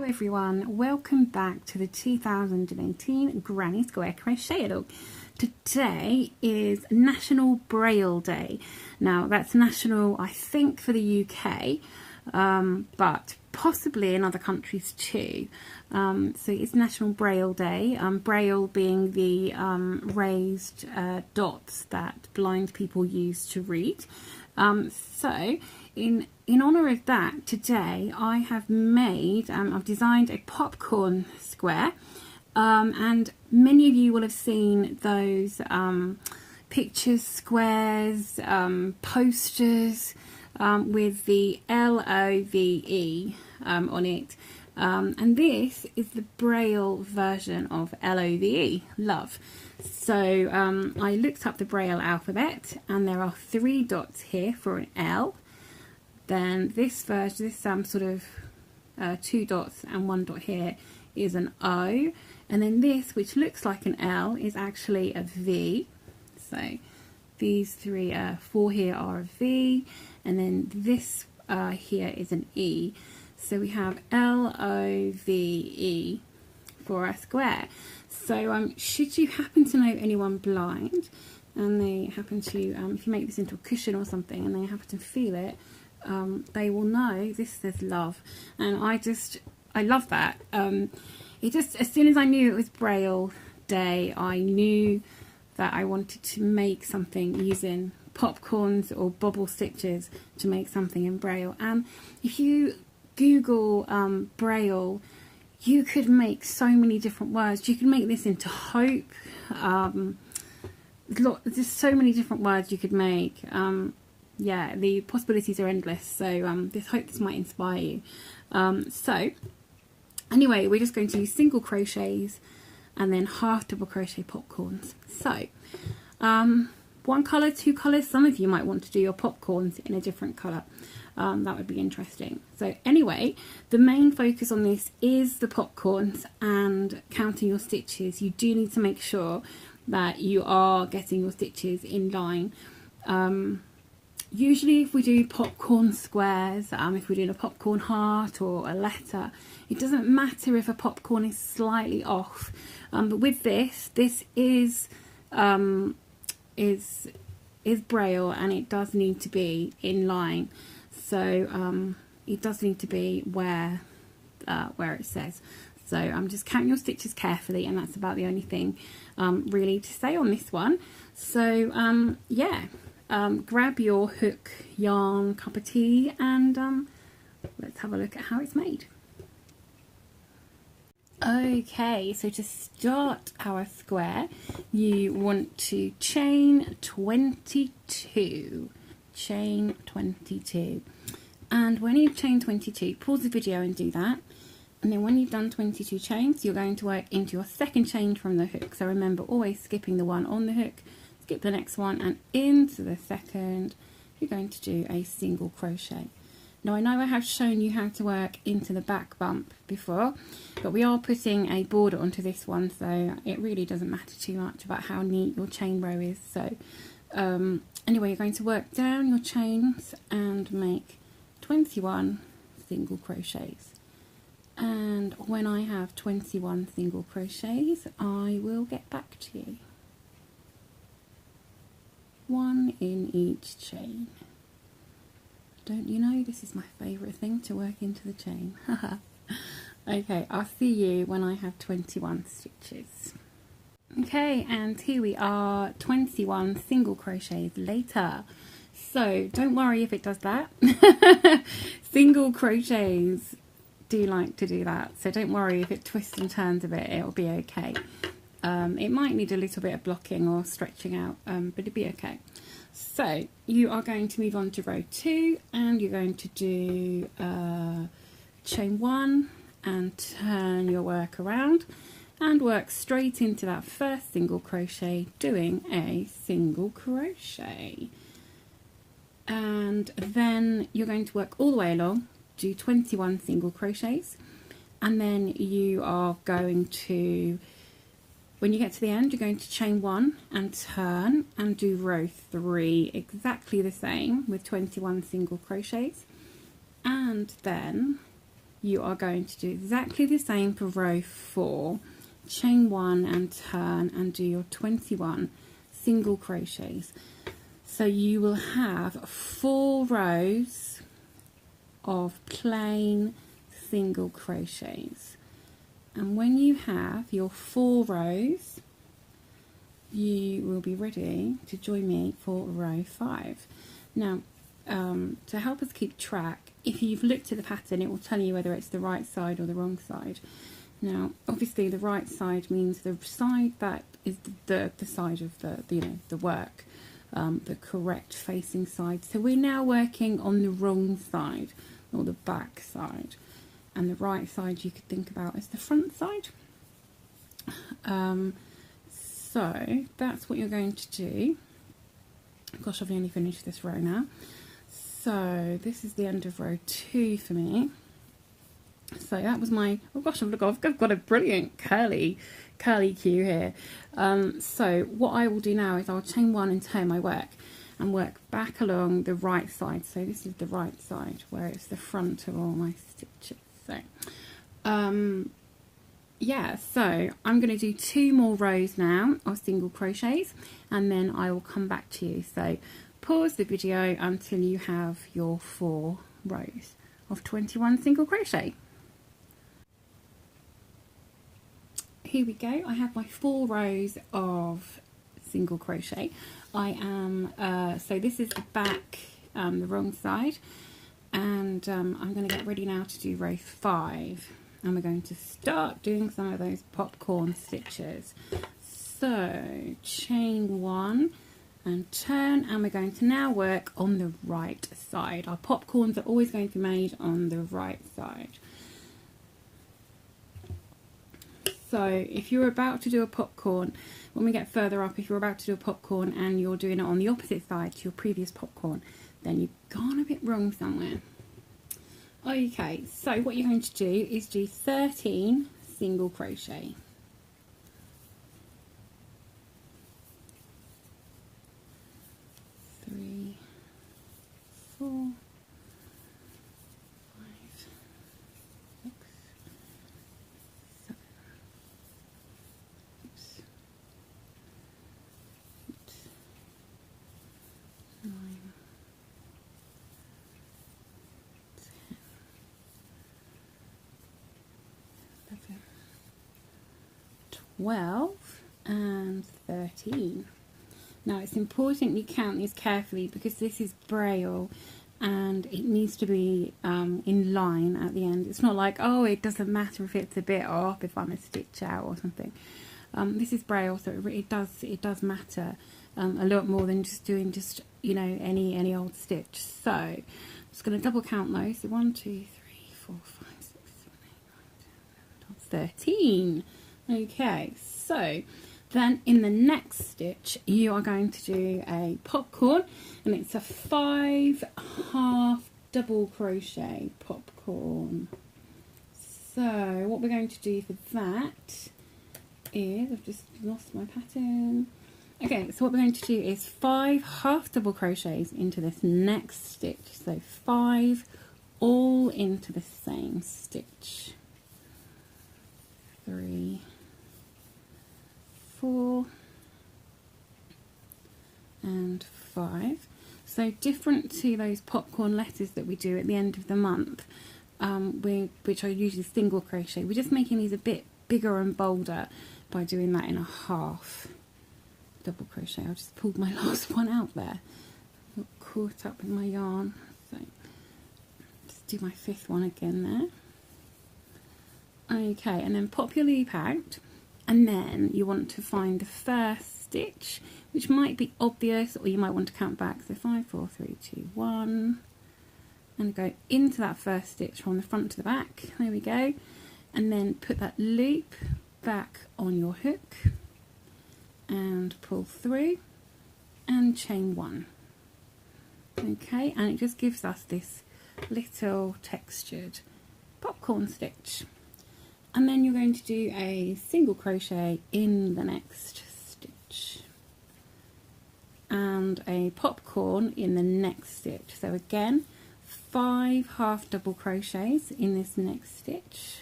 Hello everyone, welcome back to the 2018 Granny Square Crochet Along. Today is National Braille Day. Now that's national, I think, for the UK, but possibly in other countries too. So it's National Braille Day, Braille being the raised dots that blind people use to read. So in honour of that, today I have made, I've designed a popcorn square, and many of you will have seen those pictures, squares, posters with the LOVE on it, and this is the Braille version of LOVE, love. So I looked up the Braille alphabet, and there are 3 dots here for an L. Then this version, this sort of 2 dots and 1 dot here is an O, and then this, which looks like an L, is actually a V. So these 4 here are a V, and then this here is an E. So we have LOVE for a square. So should you happen to know anyone blind, and they happen to, if you make this into a cushion or something, and they happen to feel it, they will know this says love. And I love that. It just, as soon as I knew it was Braille Day, I knew that I wanted to make something using popcorns or bobble stitches to make something in Braille. And if you Google Braille, you could make so many different words. You can make this into hope. There's so many different words you could make. Yeah, the possibilities are endless. So hope this might inspire you. So anyway, we're just going to use single crochets and then half double crochet popcorns. So 1 colour, 2 colours. Some of you might want to do your popcorns in a different colour. That would be interesting. So anyway, the main focus on this is the popcorns and counting your stitches. You do need to make sure that you are getting your stitches in line. Usually if we do popcorn squares, if we're doing a popcorn heart or a letter, it doesn't matter if a popcorn is slightly off. But with this is Braille, and it does need to be in line. So it does need to be where it says. So I'm just counting your stitches carefully, and that's about the only thing really to say on this one. So yeah. Grab your hook, yarn, cup of tea, and let's have a look at how it's made. Okay, so to start our square, you want to chain 22. Chain 22. And when you've chained 22, pause the video and do that. And then when you've done 22 chains, you're going to work into your second chain from the hook. So remember, always skipping the one on the hook. Skip the next one, and into the second you're going to do a single crochet. Now I know I have shown you how to work into the back bump before, but we are putting a border onto this one, so it really doesn't matter too much about how neat your chain row is. So anyway, you're going to work down your chains and make 21 single crochets, and when I have 21 single crochets I will get back to you. 1 in each chain. Don't you know, this is my favourite thing, to work into the chain. Okay, I'll see you when I have 21 stitches. Okay, and here we are, 21 single crochets later. So don't worry if it does that. Single crochets do like to do that, so don't worry if it twists and turns a bit, it'll be okay. It might need a little bit of blocking or stretching out, but it'll be okay. So you are going to move on to row 2, and you're going to do chain 1 and turn your work around and work straight into that first single crochet, doing a single crochet. And then you're going to work all the way along, do 21 single crochets, and then you are going to, when you get to the end, you're going to chain 1 and turn and do row 3 exactly the same with 21 single crochets, and then you are going to do exactly the same for row 4. Chain 1 and turn and do your 21 single crochets. So you will have 4 rows of plain single crochets, and when you have your 4 rows, you will be ready to join me for row 5. Now, to help us keep track, if you've looked at the pattern, it will tell you whether it's the right side or the wrong side. Now, obviously, the right side means the side that is the side of the work, the correct facing side. So we're now working on the wrong side, or the back side, and the right side you could think about as the front side. So that's what you're going to do. Gosh, I've nearly finished this row now. So this is the end of row 2 for me. So that was my, oh gosh, I've got a brilliant curly cue here. So what I will do now is I'll chain 1 and turn my work and work back along the right side. So this is the right side where it's the front of all my stitches. So yeah, so I'm going to do 2 more rows now of single crochets, and then I will come back to you. So pause the video until you have your 4 rows of 21 single crochet. Here we go. I have my 4 rows of single crochet. I am so this is the back, the wrong side, and I'm going to get ready now to do row 5, and we're going to start doing some of those popcorn stitches. So chain 1 and turn, and we're going to now work on the right side. Our popcorns are always going to be made on the right side. So if you're about to do a popcorn, when we get further up, if you're about to do a popcorn and you're doing it on the opposite side to your previous popcorn, then you've gone a bit wrong somewhere. Okay, so what you're going to do is do 13 single crochet. Three, 4, 5, 6, 7, 8, 9, 10, 12 and 13. Now it's important you count these carefully because this is Braille and it needs to be in line at the end. It's not like, oh, it doesn't matter if it's a bit off, if I'm a stitch out or something. This is Braille, so it does matter a lot more than just doing any old stitch. So I'm just going to double count those. So 1, 2, 3, 4, 5, 6, 7, 8, 9, 10, 11, 12, 13. Okay, so then in the next stitch you are going to do a popcorn, and it's a 5 half double crochet popcorn. So what we're going to do for that is, I've just lost my pattern. Okay, so what we're going to do is 5 half double crochets into this next stitch. So 5 all into the same stitch. 3, 4 and 5. So different to those popcorn letters that we do at the end of the month, which are usually single crochet, we're just making these a bit bigger and bolder by doing that in a half double crochet. I just pulled my last one out there, got caught up in my yarn, so just do my 5th one again there. Okay, and then pop your loop out, and then you want to find the first stitch, which might be obvious, or you might want to count back. So 5, 4, 3, 2, 1, and go into that first stitch from the front to the back. There we go. And then put that loop back on your hook and pull through and chain 1. Okay, and it just gives us this little textured popcorn stitch. And then you're going to do a single crochet in the next stitch and a popcorn in the next stitch. So again, 5 half double crochets in this next stitch.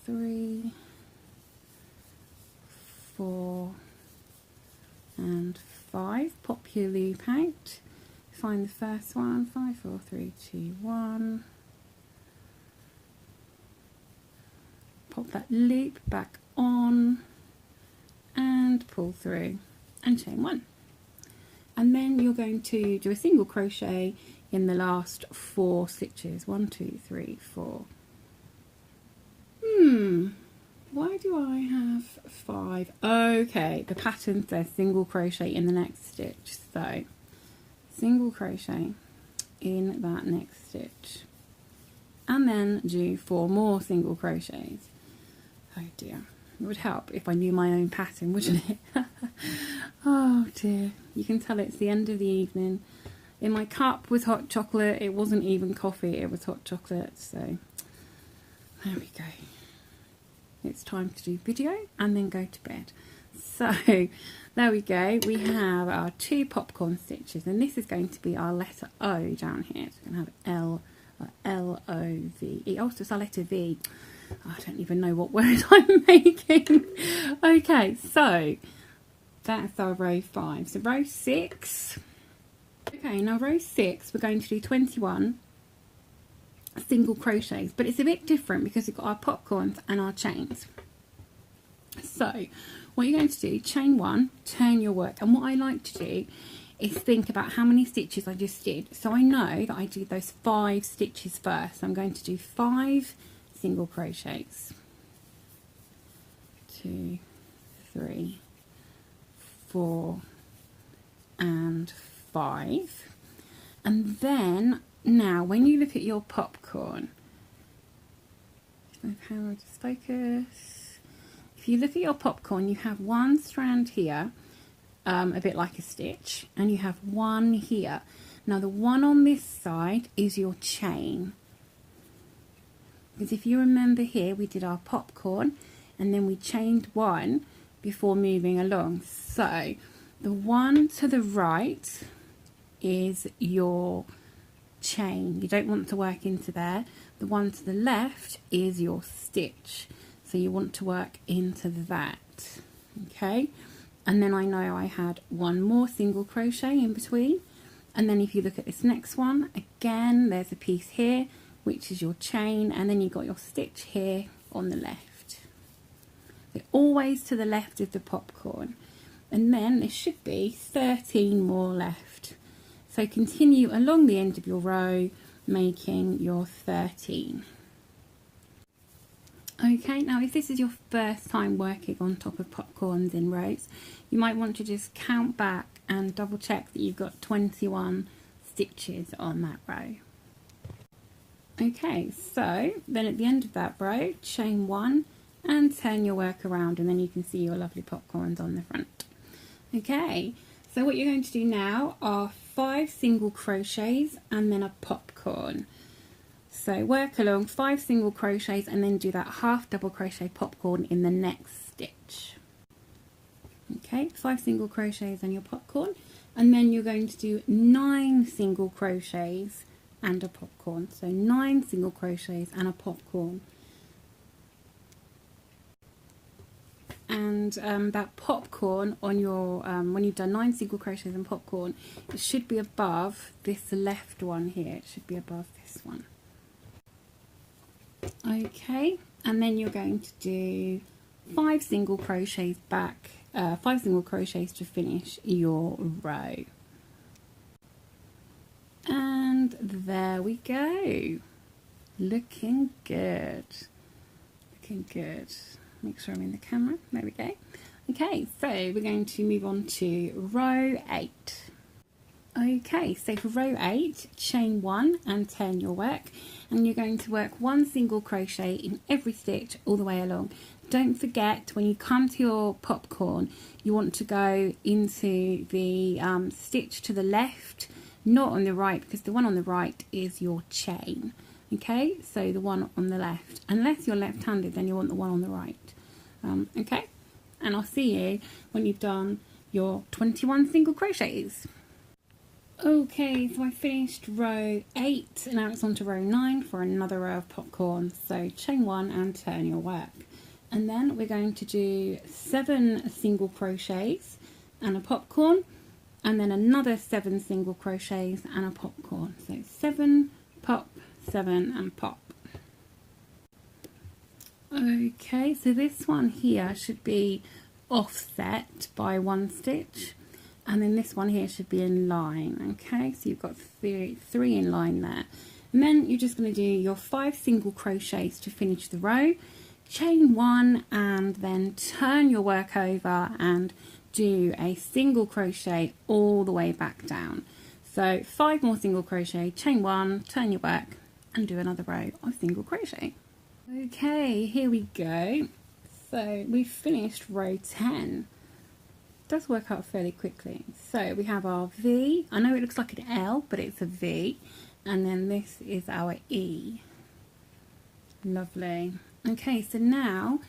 3, 4 and 5. Pop your loop out, find the first one, 5, 4, 3, 2, 1. Pop that loop back on and pull through and chain 1. And then you're going to do a single crochet in the last 4 stitches. 1, 2, 3, 4. Why do I have 5? Okay, the pattern says single crochet in the next stitch. So, single crochet in that next stitch. And then do 4 more single crochets. Oh dear. It would help if I knew my own pattern, wouldn't it? Oh dear. You can tell it's the end of the evening. In my cup with hot chocolate, it wasn't even coffee, it was hot chocolate. So, there we go. It's time to do video and then go to bed. So there we go, we have our 2 popcorn stitches, and this is going to be our letter O down here. So we're going to have L-O-V-E. Oh, so it's our letter V. I don't even know what word I'm making. Okay, so that's our row 5. So row 6. Okay, now row 6 we're going to do 21 single crochets, but it's a bit different because we've got our popcorns and our chains. So what you're going to do, chain 1, turn your work, and what I like to do is think about how many stitches I just did. So I know that I did those 5 stitches first. So I'm going to do 5 single crochets. 2, 3, 4 and 5. And then now when you look at your popcorn, my camera just focus. If you look at your popcorn, you have one strand here, a bit like a stitch, and you have one here. Now the one on this side is your chain, because if you remember here we did our popcorn and then we chained 1 before moving along. So the one to the right is your chain. You don't want to work into there. The one to the left is your stitch, so you want to work into that. Okay, and then I know I had 1 more single crochet in between, and then if you look at this next one again, there's a piece here which is your chain, and then you've got your stitch here on the left. They're always to the left of the popcorn, and then there should be 13 more left. So continue along the end of your row, making your 13. Okay, now if this is your first time working on top of popcorns in rows, you might want to just count back and double check that you've got 21 stitches on that row. Okay, so then at the end of that row, chain 1 and turn your work around, and then you can see your lovely popcorns on the front. Okay, so what you're going to do now are 5 single crochets and then a popcorn. So work along 5 single crochets and then do that half double crochet popcorn in the next stitch. Okay, 5 single crochets and your popcorn, and then you're going to do 9 single crochets and a popcorn. So 9 single crochets and a popcorn. And that popcorn on your, when you've done 9 single crochets and popcorn, it should be above this left one here. It should be above this one. Okay, and then you're going to do 5 single crochets back, 5 single crochets to finish your row. And there we go. Looking good. Looking good. Make sure I'm in the camera. There we go. Okay, so we're going to move on to row 8. Okay, so for row 8, chain 1 and turn your work, and you're going to work 1 single crochet in every stitch all the way along. Don't forget, when you come to your popcorn, you want to go into the stitch to the left, not on the right, because the one on the right is your chain. Okay, so the one on the left, unless you're left-handed, then you want the one on the right. Okay, and I'll see you when you've done your 21 single crochets. Okay, so I finished row 8 and now it's on to row 9 for another row of popcorn. So chain 1 and turn your work. And then we're going to do 7 single crochets and a popcorn, and then another 7 single crochets and a popcorn. So 7, pop, 7 and pop. Okay, so this one here should be offset by 1 stitch, and then this one here should be in line. Okay, so you've got three in line there, and then you're just going to do your 5 single crochets to finish the row, chain 1 and then turn your work over and do a single crochet all the way back down. So 5 more single crochet, chain 1, turn your work and do another row of single crochet. Okay, here we go. So we've finished row 10. It does work out fairly quickly. So we have our V. I know it looks like an L, but it's a V. And then this is our E. Lovely. Okay, so now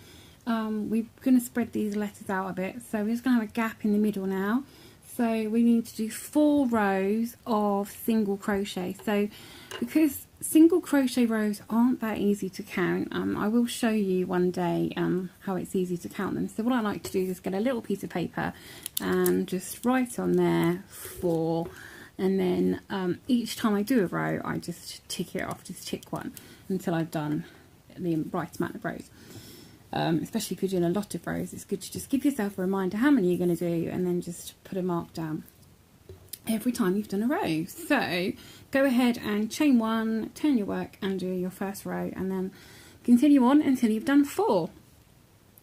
we're going to spread these letters out a bit. So we're just going to have a gap in the middle now. So we need to do 4 rows of single crochet. So because single crochet rows aren't that easy to count, I will show you one day how it's easy to count them. So what I like to do is get a little piece of paper and just write on there 4, and then each time I do a row I just tick it off, just tick one until I've done the right amount of rows. Especially if you're doing a lot of rows, it's good to just give yourself a reminder how many you're going to do and then just put a mark down every time you've done a row. So go ahead and chain 1, turn your work and do your first row, and then continue on until you've done 4,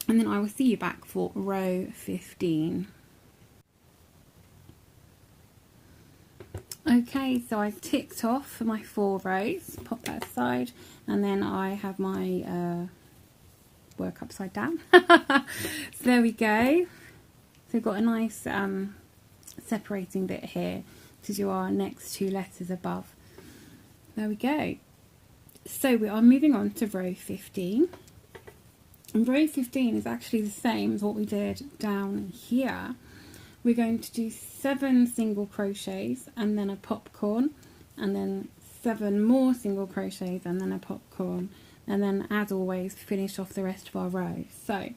and then I will see you back for row 15. Okay, so I've ticked off my 4 rows, pop that aside, and then I have my work upside down. So there we go. So we've got a nice separating bit here to do our next 2 letters above. There we go. So we are moving on to row 15, and row 15 is actually the same as what we did down here. We're going to do 7 single crochets and then a popcorn, and then 7 more single crochets and then a popcorn, and then as always finish off the rest of our row. So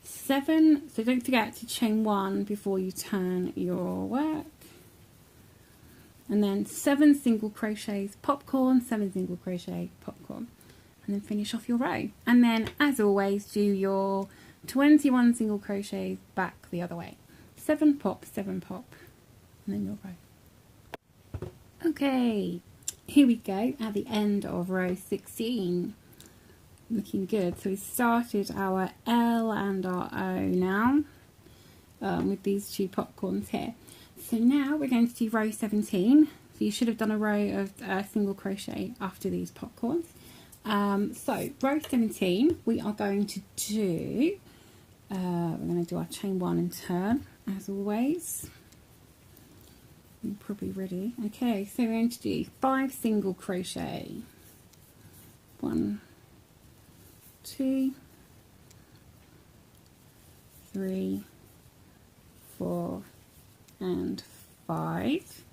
7, so don't forget to chain 1 before you turn your work, and then 7 single crochets, popcorn, 7 single crochet, popcorn, and then finish off your row. And then as always do your 21 single crochets back the other way. 7 pop, 7 pop, and then your row. Okay, here we go at the end of row 16. Looking good. So we started our L and our O now with these 2 popcorns here. So now we're going to do row 17. So you should have done a row of single crochet after these popcorns. So row 17 we are going to do, we're going to do our chain 1 and turn as always. You're probably ready. Okay, so we're going to do 5 single crochet. 1, 2, 3, 4 and 5,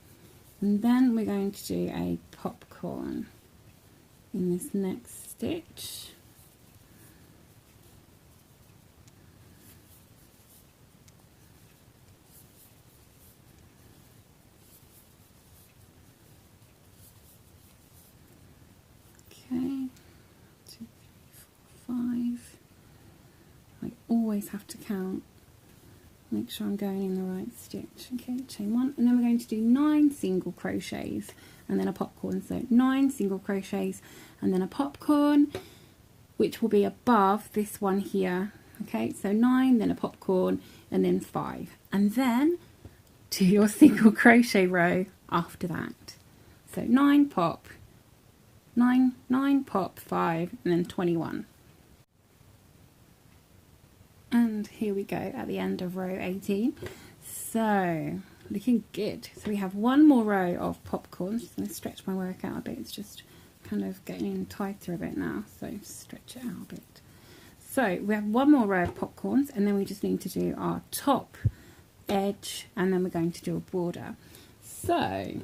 and then we're going to do a popcorn in this next stitch. Okay, 2, 3, 4, 5. I always have to count, make sure I'm going in the right stitch. Okay, chain 1, and then we're going to do 9 single crochets and then a popcorn. So 9 single crochets and then a popcorn, which will be above this one here. Okay, so 9, then a popcorn, and then 5, and then do your single crochet row after that. So 9 pop, 9, 9 pop, 5, and then 21. And here we go at the end of row 18. So looking good. So we have 1 more row of popcorns. Just going to stretch my work out a bit. It's just kind of getting in tighter a bit now, so stretch it out a bit. So we have 1 more row of popcorns, and then we just need to do our top edge, and then we're going to do a border. So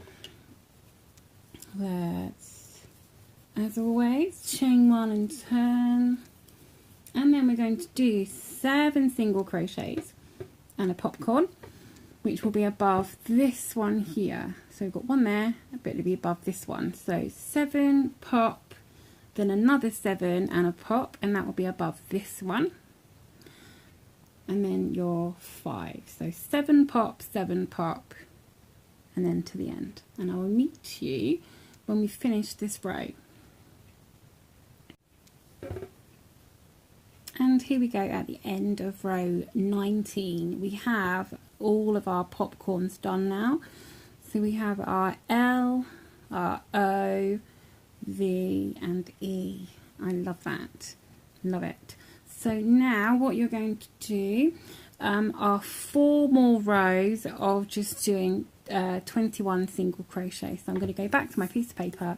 let's, as always, chain 1 and turn, and then we're going to do 7 single crochets and a popcorn, which will be above this one here. So we've got one there, but it'll be above this one. So 7 pop, then another 7 and a pop, and that will be above this one. And then your 5. So 7 pop, and then to the end. And I will meet you when we finish this row. And here we go at the end of row 19. We have all of our popcorns done now. So we have our L, our O, V and E. I love that. Love it. So now what you're going to do are 4 more rows of just doing 21 single crochet. So I'm going to go back to my piece of paper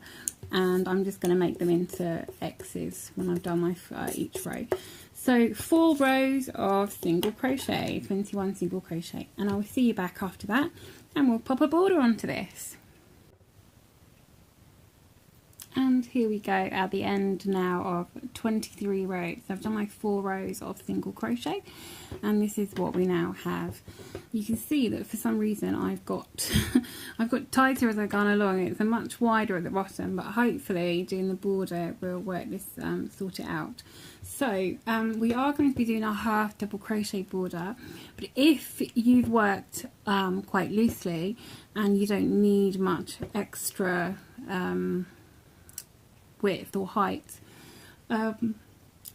and I'm just going to make them into X's when I've done my each row. So 4 rows of single crochet, 21 single crochet, and I will see you back after that and we'll pop a border onto this. And here we go at the end now of 23 rows. So I've done my 4 rows of single crochet and this is what we now have. You can see that for some reason I've got I've got tighter as I've gone along. It's a much wider at the bottom, but hopefully doing the border will work this, sort it out. So we are going to be doing a half double crochet border, but if you've worked quite loosely and you don't need much extra width or height,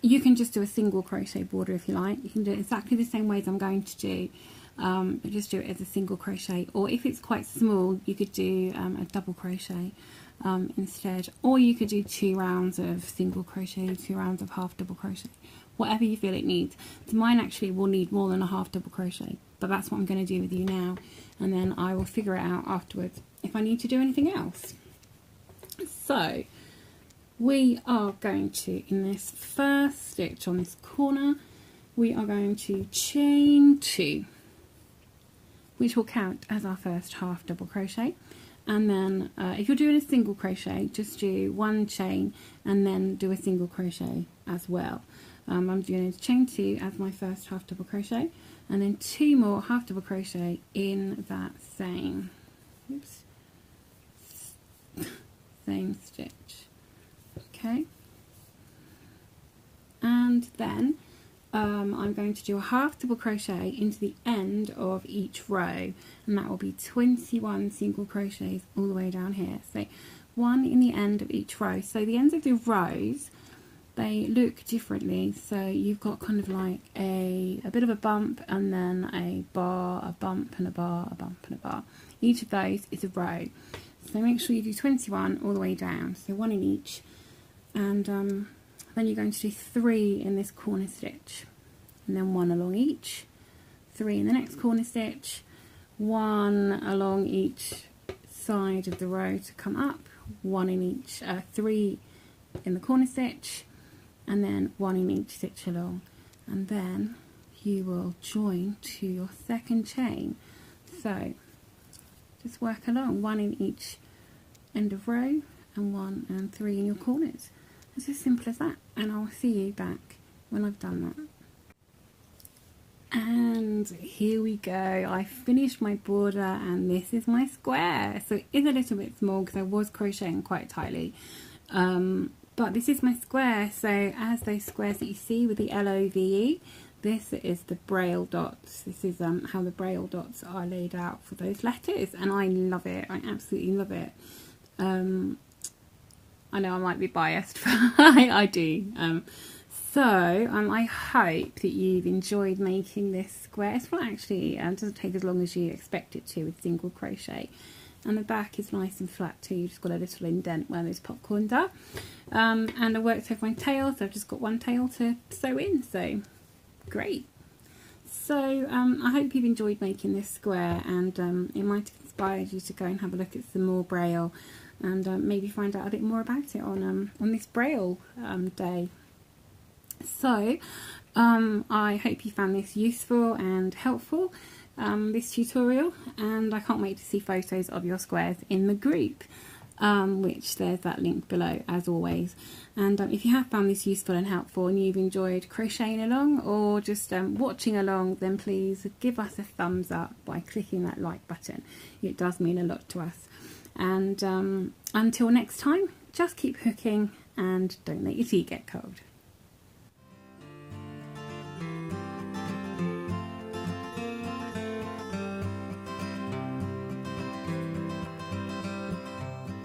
you can just do a single crochet border if you like. You can do it exactly the same way as I'm going to do, but just do it as a single crochet, or if it's quite small you could do a double crochet instead, or you could do 2 rounds of single crochet, 2 rounds of half double crochet, whatever you feel it needs. So mine actually will need more than a half double crochet, but that's what I'm going to do with you now, and then I will figure it out afterwards if I need to do anything else. So we are going to, in this first stitch on this corner, we are going to chain 2, which will count as our first half double crochet. And then if you're doing a single crochet, just do 1 chain and then do a single crochet as well. I'm doing a chain 2 as my first half double crochet, and then 2 more half double crochet in that same, oops, same stitch. Okay, and then I'm going to do a half double crochet into the end of each row, and that will be 21 single crochets all the way down here. So 1 in the end of each row. So the ends of the rows, they look differently. So you've got kind of like a bit of a bump, and then a bar, a bump and a bar, a bump and a bar. Each of those is a row. So make sure you do 21 all the way down. So 1 in each. And then you're going to do 3 in this corner stitch, and then 1 along each, 3 in the next corner stitch, 1 along each side of the row to come up, 1 in each, 3 in the corner stitch, and then 1 in each stitch along, and then you will join to your second chain. So just work along, 1 in each end of row, and 1 and 3 in your corners. It's as simple as that, and I'll see you back when I've done that. And here we go, I finished my border and this is my square. So it is a little bit small because I was crocheting quite tightly, but this is my square. So as those squares that you see with the LOVE, this is the Braille dots. This is how the Braille dots are laid out for those letters, and I love it. I absolutely love it. I know I might be biased, but I do. So I hope that you've enjoyed making this square. It's not actually, it doesn't take as long as you expect it to with single crochet. And the back is nice and flat too. You've just got a little indent where those popcorns are. And I worked over my tail, so I've just got 1 tail to sew in. So great. So I hope you've enjoyed making this square, and it might have inspired you to go and have a look at some more Braille, and maybe find out a bit more about it on this Braille day. So I hope you found this useful and helpful. this tutorial, and I can't wait to see photos of your squares in the group, which there's that link below as always. And if you have found this useful and helpful and you've enjoyed crocheting along or just watching along, then please give us a thumbs up by clicking that like button. It does mean a lot to us. And until next time, just keep hooking and don't let your tea get cold.